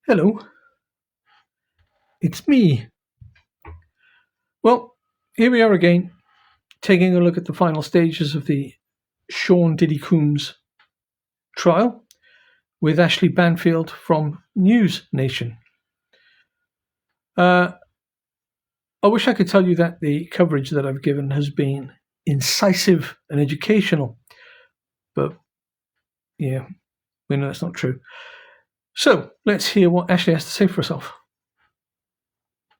Hello, it's me. Well, here we are again, taking a look at the final stages of the Sean Diddy Coombs trial with Ashley Banfield from News Nation. I wish I could tell you that the coverage that I've given has been incisive and educational, but yeah, we know that's not true. So let's hear what Ashley has to say for herself.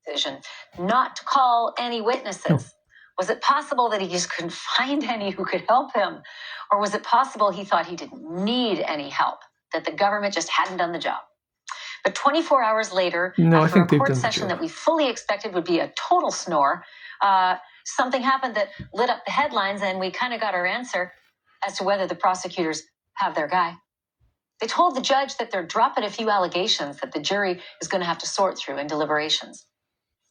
Decision not to call any witnesses. No. Was it possible that he just couldn't find any who could help him? Or was it possible he thought he didn't need any help, that the government just hadn't done the job? But 24 hours later, No, after I think a court session that we fully expected would be a total snore, something happened that lit up the headlines, and we kind of got our answer as to whether the prosecutors have their guy. They told the judge that they're dropping a few allegations that the jury is going to have to sort through in deliberations.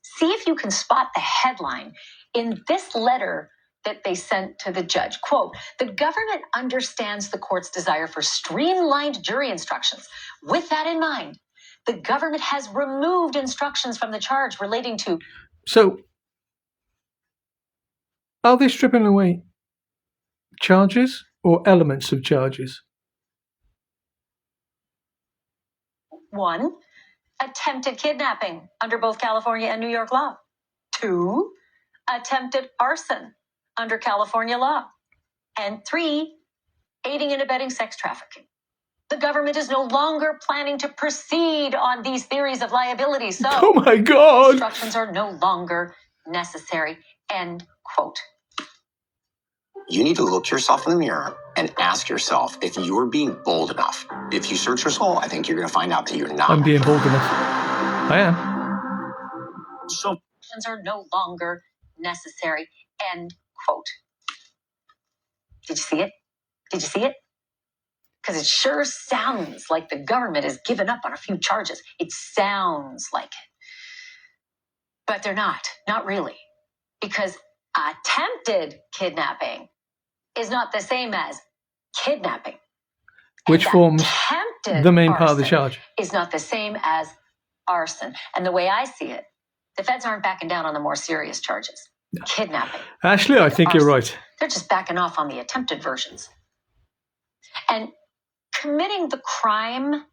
See if you can spot the headline in this letter that they sent to the judge. Quote, "The government understands the court's desire for streamlined jury instructions. With that in mind, the government has removed instructions from the charge relating to..." So, are they stripping away charges or elements of charges? 1, attempted kidnapping under both California and New York law. 2, attempted arson under California law. And 3, aiding and abetting sex trafficking. The government is no longer planning to proceed on these theories of liability. So, oh my God, instructions are no longer necessary. End quote. You need to look yourself in the mirror and ask yourself if you're being bold enough. If you search your soul, I think you're going to find out that you're not. I'm being bold enough. I am. So, instructions are no longer necessary. End quote. Did you see it? Did you see it? Because it sure sounds like the government has given up on a few charges. It sounds like it. But they're not really. Because attempted kidnapping is not the same as kidnapping. Which forms the main part of the charge. Is not the same as arson. And the way I see it, the feds aren't backing down on the more serious charges. No. Kidnapping. Ashley, I think arson. You're right. They're just backing off on the attempted versions. And committing the crime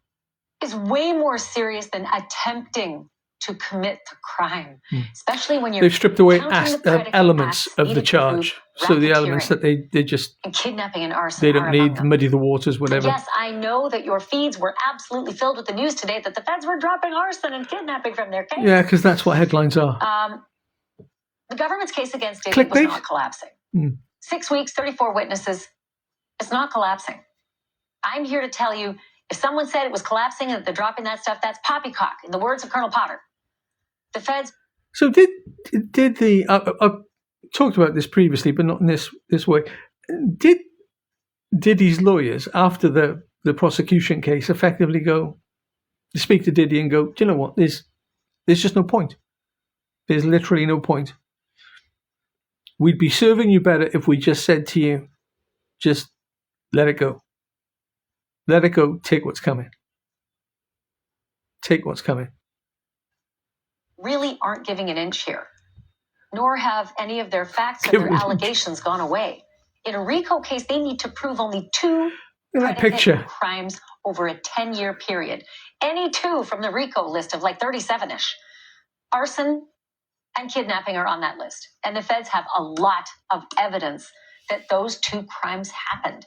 is way more serious than attempting to commit the crime, especially when you're... They've stripped away elements of the charge. So the elements that they just... And kidnapping and arson. They don't need muddy the waters, whatever. Yes, I know that your feeds were absolutely filled with the news today that the feds were dropping arson and kidnapping from their case. Yeah, because that's what headlines are. The government's case against Diddy was not collapsing. 6 weeks, 34 witnesses. It's not collapsing. I'm here to tell you, if someone said it was collapsing and that they're dropping that stuff, that's poppycock, in the words of Colonel Potter. The feds... So did the... I've talked about this previously, but not in this way. Did Diddy's lawyers, after the prosecution case, effectively speak to Diddy and go, do you know what, there's just no point. There's literally no point. We'd be serving you better if we just said to you, just let it go. Let it go. Take what's coming. Take what's coming. Really aren't giving an inch here, nor have any of their facts or their allegations gone away. In a RICO case, they need to prove only 2 predicate crimes over a 10-year period. Any 2 from the RICO list of like 37-ish. Arson and kidnapping are on that list. And the feds have a lot of evidence that those 2 crimes happened.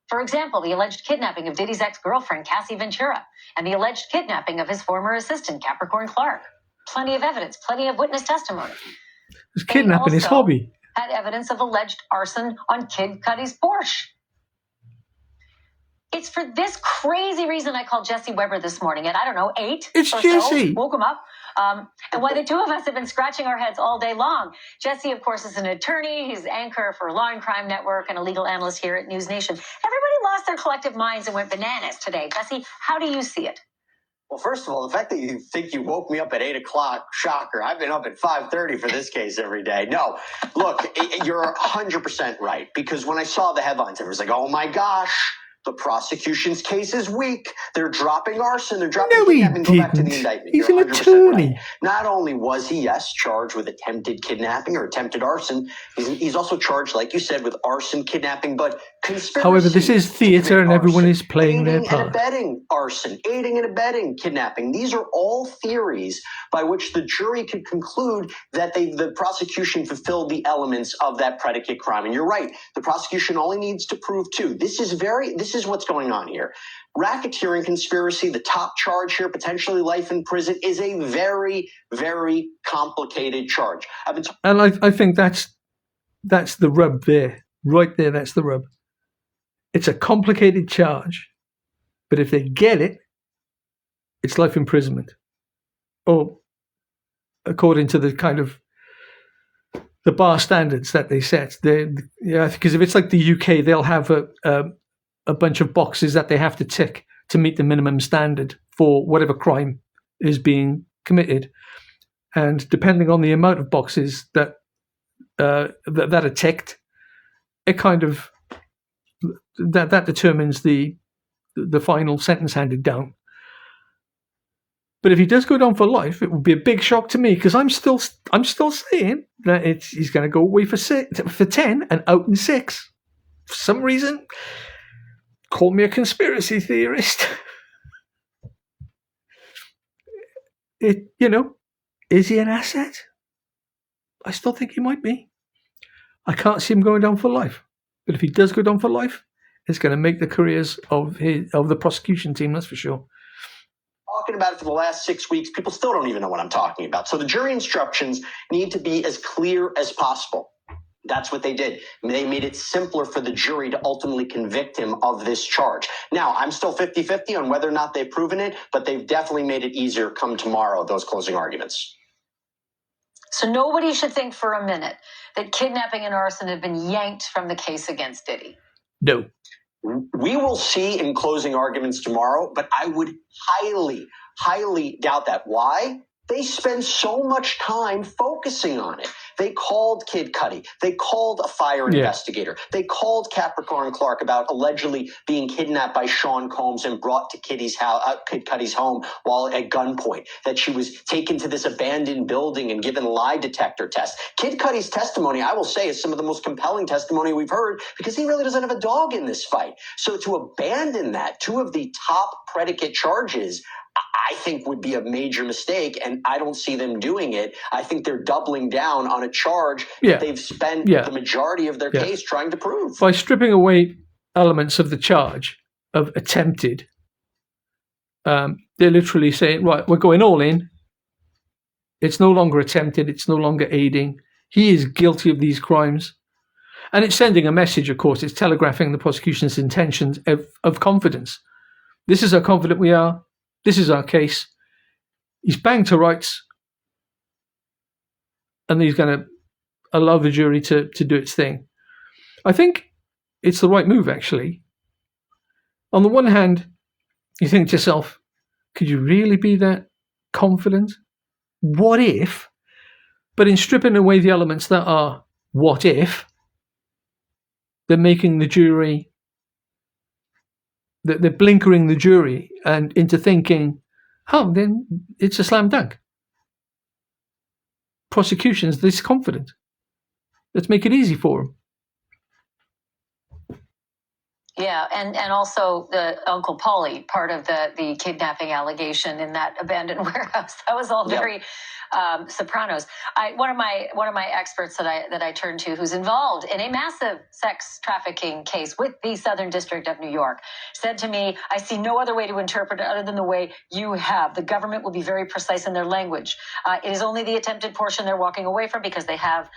For example, the alleged kidnapping of Diddy's ex-girlfriend, Cassie Ventura, and the alleged kidnapping of his former assistant, Capricorn Clark. Plenty of evidence, plenty of witness testimony. Is kidnapping his hobby? Had evidence of alleged arson on Kid Cudi's Porsche. It's for this crazy reason I called Jesse Weber this morning at, 8 It's or Jesse. So. Woke him up. And why the 2 of us have been scratching our heads all day long. Jesse, of course, is an attorney. He's anchor for Law and Crime Network and a legal analyst here at News Nation. Everybody lost their collective minds and went bananas today. Jesse, how do you see it? Well, first of all, the fact that you think you woke me up at 8 o'clock, shocker. I've been up at 5:30 for this case every day. No, look, you're 100% right. Because when I saw the headlines, it was like, oh my gosh, The prosecution's case is weak. They're dropping arson. They're dropping No, he kidnapping. Go back to the didn't. indictment. He's You're an 100% attorney. right. Not only was he, yes, charged with attempted kidnapping or attempted arson, he's also charged, like you said, with arson, kidnapping, but conspiracy. However, this is to theatre commit and everyone arson, is playing their aiding and part. abetting arson, aiding and abetting kidnapping. These are all theories by which the jury could conclude that the prosecution fulfilled the elements of that predicate crime. And you're right. The prosecution only needs to prove two. This is what's going on here. Racketeering conspiracy, the top charge here, potentially life in prison, is a very, very complicated charge. And I think that's the rub there. Right there, that's the rub. It's a complicated charge, but if they get it, it's life imprisonment. Or according to the kind of the bar standards that they set. Because if it's like the UK, they'll have a bunch of boxes that they have to tick to meet the minimum standard for whatever crime is being committed. And depending on the amount of boxes that are ticked, it kind of that determines the final sentence handed down. But if he does go down for life, it would be a big shock to me, because I'm still saying that he's going to go away for 10 and out in 6. For some reason, call me a conspiracy theorist. Is he an asset? I still think he might be. I can't see him going down for life. But if he does go down for life, it's going to make the careers of the prosecution team, that's for sure. Talking about it for the last 6 weeks, people still don't even know what I'm talking about. So the jury instructions need to be as clear as possible. That's what they did. They made it simpler for the jury to ultimately convict him of this charge. Now, I'm still 50-50 on whether or not they've proven it, but they've definitely made it easier come tomorrow, those closing arguments. So nobody should think for a minute that kidnapping and arson have been yanked from the case against Diddy. No. We will see in closing arguments tomorrow, but I would highly, highly doubt that. Why? They spend so much time focusing on it. They called Kid Cudi. They called a fire investigator. They called Capricorn Clark about allegedly being kidnapped by Sean Coombs and brought to Kid Cudi's home while at gunpoint, that she was taken to this abandoned building and given lie detector tests. Kid Cudi's testimony, I will say, is some of the most compelling testimony we've heard, because he really doesn't have a dog in this fight. So to abandon that, two of the top predicate charges, I think would be a major mistake, and I don't see them doing it. I think they're doubling down on a charge that they've spent the majority of their case trying to prove. By stripping away elements of the charge of attempted, they're literally saying, right, we're going all in. It's no longer attempted. It's no longer aiding. He is guilty of these crimes. And it's sending a message, of course. It's telegraphing the prosecution's intentions of confidence. This is how confident we are. This is our case. He's banged to rights, and he's going to allow the jury to do its thing. I think it's the right move, actually. On the one hand, you think to yourself, could you really be that confident? What if? But in stripping away the elements that are what if, they're making the jury, they're blinkering the jury and into thinking, oh, then it's a slam dunk. Prosecution's this confident. Let's make it easy for them. Yeah, and also the Uncle Paulie, part of the kidnapping allegation in that abandoned warehouse. That was all very Sopranos. One of my experts that I turn to, who's involved in a massive sex trafficking case with the Southern District of New York, said to me, I see no other way to interpret it other than the way you have. The government will be very precise in their language. It is only the attempted portion they're walking away from, because they have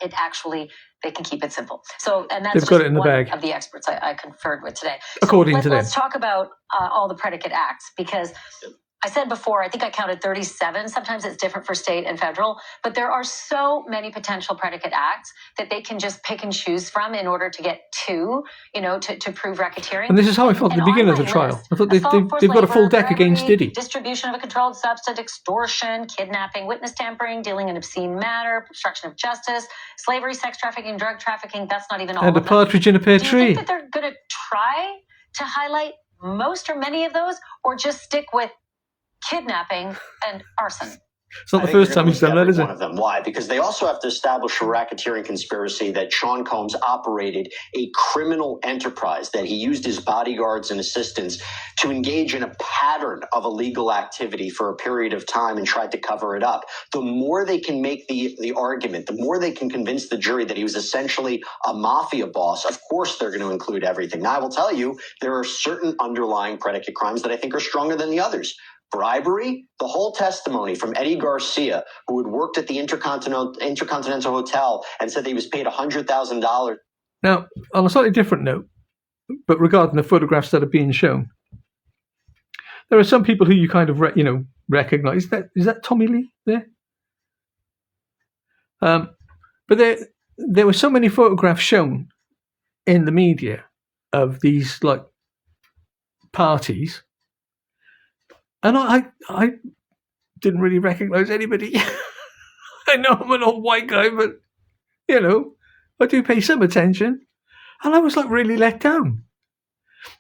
it actually. They can keep it simple. So, and that's They've got it in the one bag. of the experts I conferred with today. According to them. Let's talk about all the predicate acts, because I said before, I think I counted 37. Sometimes it's different for state and federal, but there are so many potential predicate acts that they can just pick and choose from in order to get to prove racketeering. And this is how I felt at the beginning of the trial. I thought they've got a full deck against Diddy. Distribution of a controlled substance, extortion, kidnapping, witness tampering, dealing in obscene matter, obstruction of justice, slavery, sex trafficking, drug trafficking. That's not even all and of a partridge in a pear them. tree. Do you think that they're going to try to highlight most or many of those, or just stick with kidnapping and arson? It's not the first time he's done that, is it? One of them. Why? Because they also have to establish a racketeering conspiracy that Sean Combs operated a criminal enterprise, that he used his bodyguards and assistants to engage in a pattern of illegal activity for a period of time and tried to cover it up. The more they can make the argument, the more they can convince the jury that he was essentially a mafia boss, of course they're going to include everything. Now, I will tell you, there are certain underlying predicate crimes that I think are stronger than the others. Bribery, the whole testimony from Eddie Garcia, who had worked at the Intercontinental Hotel and said that he was paid $100,000. Now, on a slightly different note, but regarding the photographs that are being shown, there are some people who you kind of recognize. Is that Tommy Lee there? But there were so many photographs shown in the media of these like parties. And I didn't really recognize anybody. I know I'm an old white guy, but, I do pay some attention. And I was like really let down.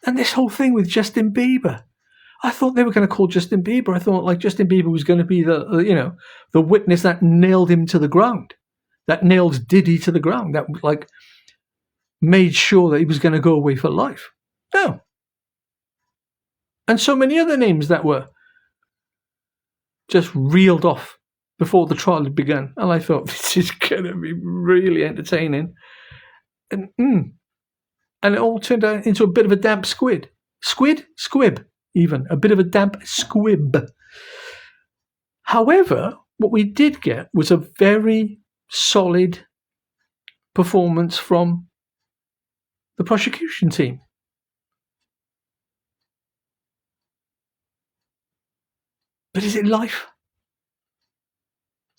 And this whole thing with Justin Bieber, I thought they were going to call Justin Bieber. I thought like Justin Bieber was going to be the witness that nailed him to the ground, that nailed Diddy to the ground, that like made sure that he was going to go away for life. No. And so many other names that were just reeled off before the trial had begun. And I thought, this is going to be really entertaining. And it all turned out into a bit of a damp squib, even. A bit of a damp squib. However, what we did get was a very solid performance from the prosecution team. But is it life?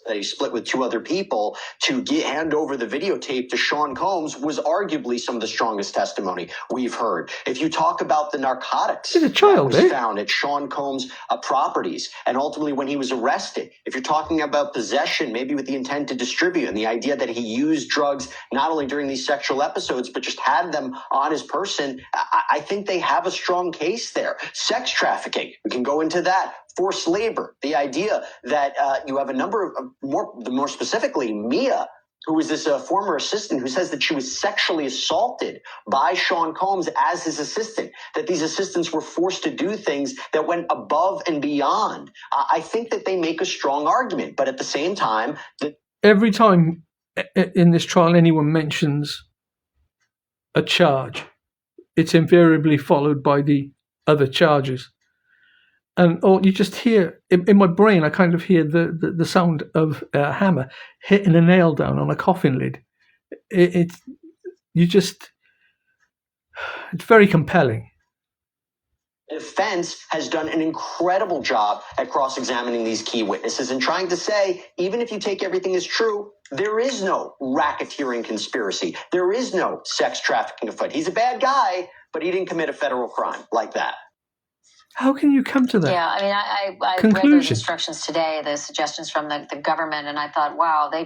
That he split with two other people to hand over the videotape to Sean Combs was arguably some of the strongest testimony we've heard. If you talk about the narcotics that was found at Sean Combs' properties, and ultimately when he was arrested, if you're talking about possession, maybe with the intent to distribute, and the idea that he used drugs not only during these sexual episodes, but just had them on his person, I think they have a strong case there. Sex trafficking, we can go into that. Forced labor, the idea that you have a number of, more specifically, Mia, who was this former assistant who says that she was sexually assaulted by Sean Combs as his assistant, that these assistants were forced to do things that went above and beyond. I think that they make a strong argument, but at the same time... Every time in this trial anyone mentions a charge, it's invariably followed by the other charges. And you just hear, in my brain, I kind of hear the sound of a hammer hitting a nail down on a coffin lid. It's very compelling. The defense has done an incredible job at cross-examining these key witnesses and trying to say, even if you take everything as true, there is no racketeering conspiracy. There is no sex trafficking afoot. He's a bad guy, but he didn't commit a federal crime like that. How can you come to that? Yeah, I mean, I read those instructions today, the suggestions from the government, and I thought, wow, they're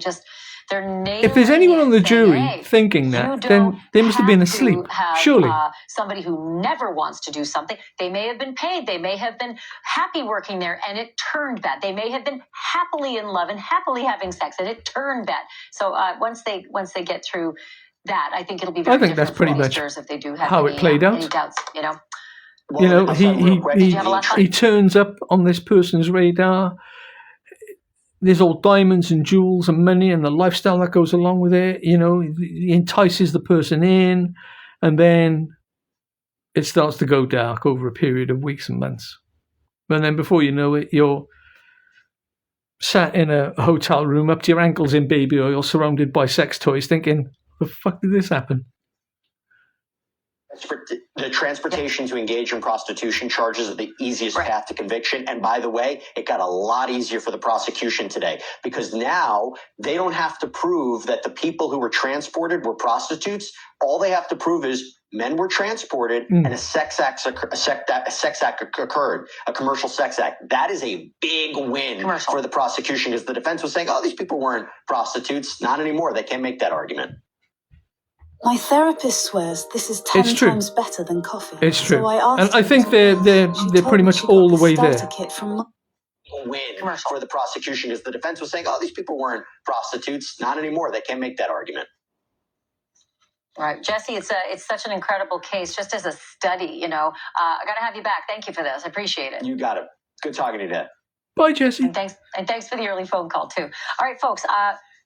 nailing. If there's anyone on the jury thinking that, then they must have been asleep. Surely. Somebody who never wants to do something. They may have been paid. They may have been happy working there, and it turned bad. They may have been happily in love and happily having sex, and it turned bad. So once they get through that, I think it'll be very different that's pretty much if they do have how it played out. Any doubts, Well, he turns up on this person's radar. There's all diamonds and jewels and money and the lifestyle that goes along with it. He entices the person in, and then it starts to go dark over a period of weeks and months. And then before you know it, you're sat in a hotel room up to your ankles in baby oil, surrounded by sex toys, thinking, "The fuck did this happen?" The transportation to engage in prostitution charges are the easiest path to conviction. And by the way, it got a lot easier for the prosecution today, because now they don't have to prove that the people who were transported were prostitutes. All they have to prove is men were transported and a sex act occurred, a commercial sex act. That is a big win for the prosecution, because the defense was saying, oh, these people weren't prostitutes. Not anymore. They can't make that argument. My therapist swears this is 10 It's true. times better than coffee. It's true. So I asked And I her think to- they're She pretty told me much she all got the way starter there. kit from win Commercial. for the prosecution because the defense was saying, oh, these people weren't prostitutes. Not anymore. They can't make that argument. Right, Jesse, it's such an incredible case, just as a study. I got to have you back. Thank you for this. I appreciate it. You got it. Good talking to you, Dad. Bye, Jesse. And thanks for the early phone call too. All right, folks.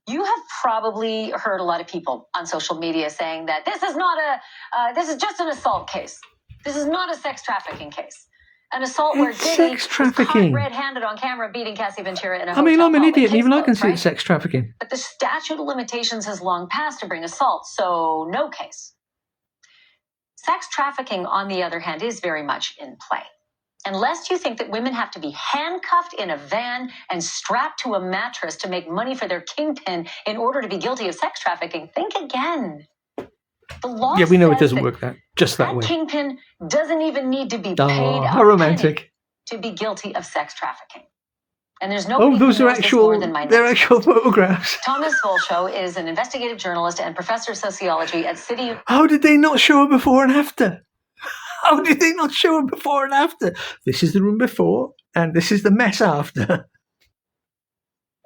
You have probably heard a lot of people on social media saying that this is just an assault case. This is not a sex trafficking case. An assault where It's Diddy sex was caught trafficking. red-handed on camera beating Cassie Ventura in a I mean, hotel I'm an hall. idiot, and Case even I can closed, see right? it's sex trafficking. But the statute of limitations has long passed to bring assault, so no case. Sex trafficking, on the other hand, is very much in play. Unless you think that women have to be handcuffed in a van and strapped to a mattress to make money for their kingpin in order to be guilty of sex trafficking, think again. The law Yeah, we know it says doesn't that work just that way. kingpin doesn't even need to be paid Oh, a how romantic. penny to be guilty of sex trafficking. And there's no Oh, those are more actual, than my they're next actual guest. photographs. Thomas Volshow is an investigative journalist and professor of sociology at City. How did they not show her before and after? How did they not show her before and after? This is the room before, and this is the mess after.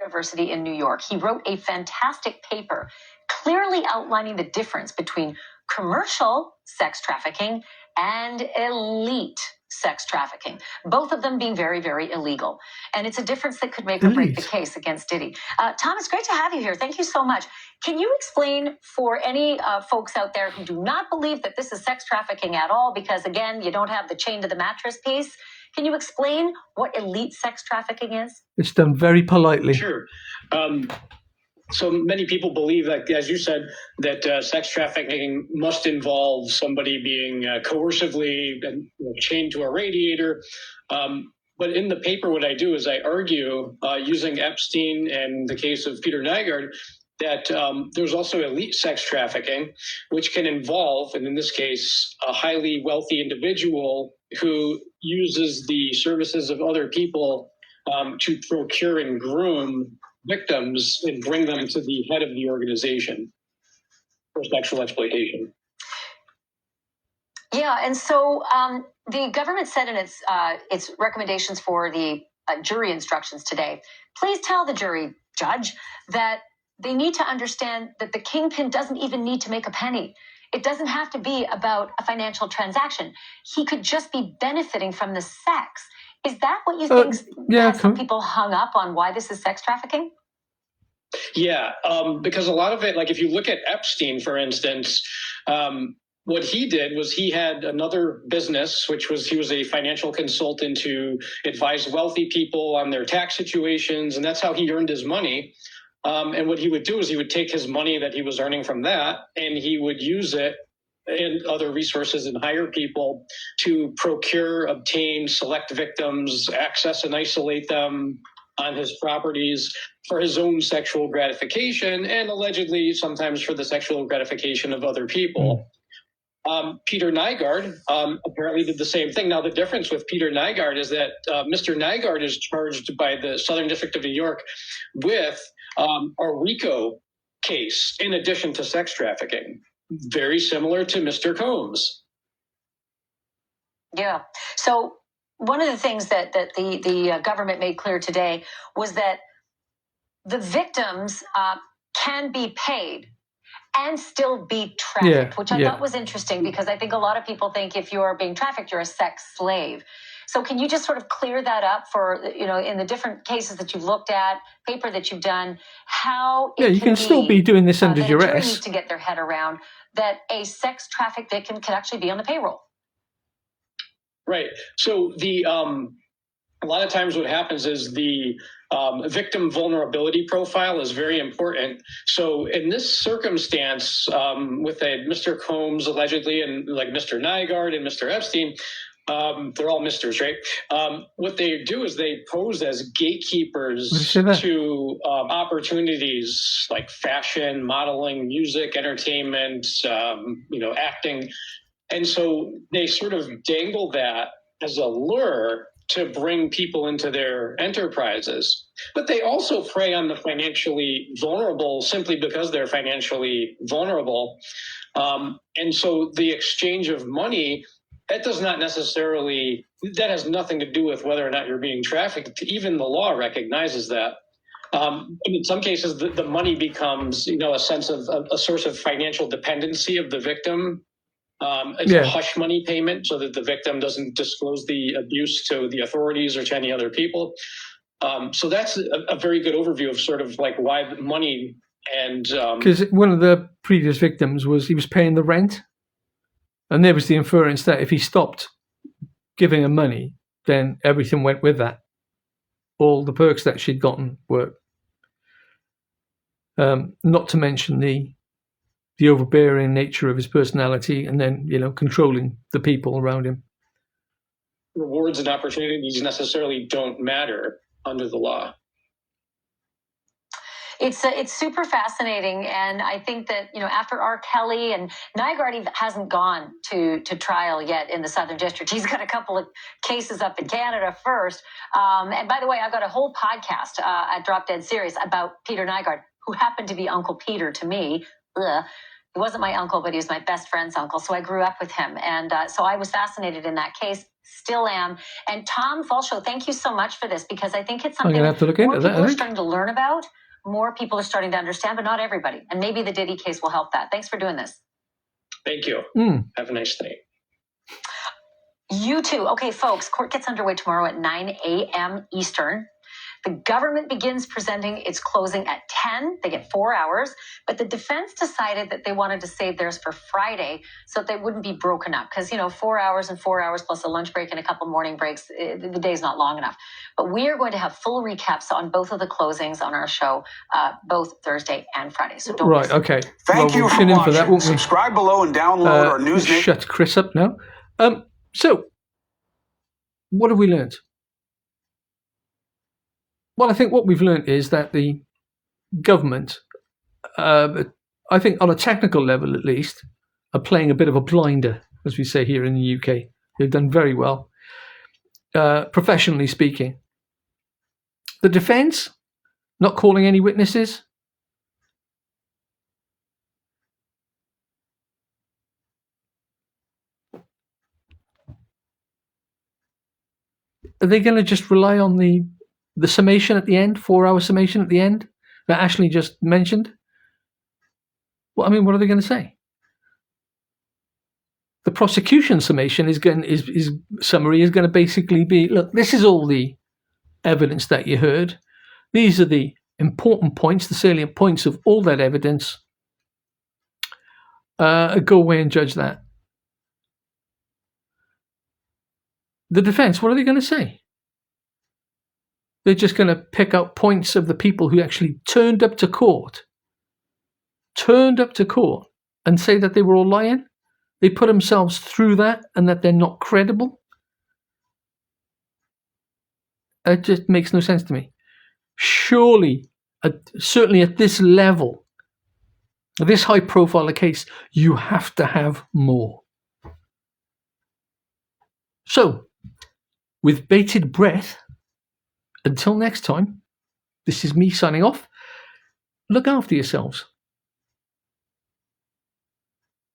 University in New York. He wrote a fantastic paper clearly outlining the difference between commercial sex trafficking and elite sex trafficking, both of them being very, very illegal. And it's a difference that could make or break the case against Diddy. Thomas, great to have you here. Thank you so much. Can you explain for any folks out there who do not believe that this is sex trafficking at all, because, again, you don't have the chain to the mattress piece, can you explain what elite sex trafficking is? It's done very politely. Sure. So many people believe, like as you said, that sex trafficking must involve somebody being coercively chained to a radiator. But in the paper, what I do is I argue, using Epstein and the case of Peter Nygaard, that there's also elite sex trafficking, which can involve, and in this case, a highly wealthy individual who uses the services of other people to procure and groom victims and bring them to the head of the organization for sexual exploitation. Yeah, and so the government said in its recommendations for the jury instructions today, please tell the jury, judge, that they need to understand that the kingpin doesn't even need to make a penny. It doesn't have to be about a financial transaction. He could just be benefiting from the sex. Is that what you think has some people hung up on why this is sex trafficking? Yeah, because a lot of it, like if you look at Epstein, for instance, what he did was he had another business, which was he was a financial consultant to advise wealthy people on their tax situations, and that's how he earned his money. And what he would do is he would take his money that he was earning from that, and he would use it and other resources and hire people to procure, obtain, select victims, access and isolate them on his properties for his own sexual gratification, and allegedly sometimes for the sexual gratification of other people. Peter Nygaard apparently did the same thing. Now, the difference with Peter Nygaard is that Mr. Nygaard is charged by the Southern District of New York with a RICO case in addition to sex trafficking, very similar to Mr. Coombs. Yeah. So one of the things that the government made clear today was that the victims can be paid and still be trafficked, which I thought was interesting, because I think a lot of people think if you're being trafficked, you're a sex slave. So can you just sort of clear that up for, in the different cases that you've looked at, paper that you've done, how it you can still be doing this under duress. Jury needs to get their head around that a sex trafficked victim can actually be on the payroll. Right. So a lot of times what happens is the victim vulnerability profile is very important. So in this circumstance, with Mr. Coombs allegedly, and like Mr. Nygaard and Mr. Epstein, they're all misters, right? What they do is they pose as gatekeepers to opportunities like fashion, modeling, music, entertainment, acting. And so they sort of dangle that as a lure to bring people into their enterprises. But they also prey on the financially vulnerable simply because they're financially vulnerable. And so the exchange of money, that has nothing to do with whether or not you're being trafficked. Even the law recognizes that. In some cases, the money becomes, a sense of a source of financial dependency of the victim. It's a hush money payment so that the victim doesn't disclose the abuse to the authorities or to any other people. So that's a very good overview of sort of like why money and... Because one of the previous victims he was paying the rent, and there was the inference that if he stopped giving her money, then everything went with that. All the perks that she'd gotten were... not to mention the overbearing nature of his personality, and then, controlling the people around him. Rewards and opportunities necessarily don't matter under the law. It's super fascinating, and I think that after R. Kelly and Nygaard hasn't gone to trial yet in the Southern District. He's got a couple of cases up in Canada first. And by the way, I've got a whole podcast at Drop Dead Serious about Peter Nygaard, who happened to be Uncle Peter to me. Ugh. He wasn't my uncle, but he was my best friend's uncle, so I grew up with him, and so I was fascinated in that case. Still am. And Tom Fulshow, thank you so much for this, because I think it's something I'm gonna have to look into more that, people are starting to learn about. More people are starting to understand, but not everybody. And maybe the Diddy case will help that. Thanks for doing this. Thank you. Have a nice day. You too. Okay, folks, court gets underway tomorrow at 9 a.m. Eastern. The government begins presenting its closing at 10. They get 4 hours. But the defense decided that they wanted to save theirs for Friday so that they wouldn't be broken up. Because, 4 hours and 4 hours plus a lunch break and a couple morning breaks, the day's not long enough. But we are going to have full recaps on both of the closings on our show, both Thursday and Friday. So don't miss it. Okay. Thank you we'll for tune in watching. for that, won't we? Subscribe below and download our news. Shut Chris up now. So, what have we learned? Well, I think what we've learned is that the government, I think on a technical level at least, are playing a bit of a blinder, as we say here in the UK. They've done very well, professionally speaking. The defence, not calling any witnesses. Are they going to just rely on the summation at the end, 4 hour summation at the end that Ashley just mentioned? Well, what are they going to say? The prosecution summation summary is going to basically be, look, this is all the evidence that you heard. These are the important points, the salient points of all that evidence. Go away and judge that. The defense, what are they going to say? They're just going to pick out points of the people who actually turned up to court and say that they were all lying. They put themselves through that and that they're not credible. It just makes no sense to me. Surely, certainly at this level, this high profile a case, you have to have more. So, with bated breath, until next time, this is me signing off. Look after yourselves.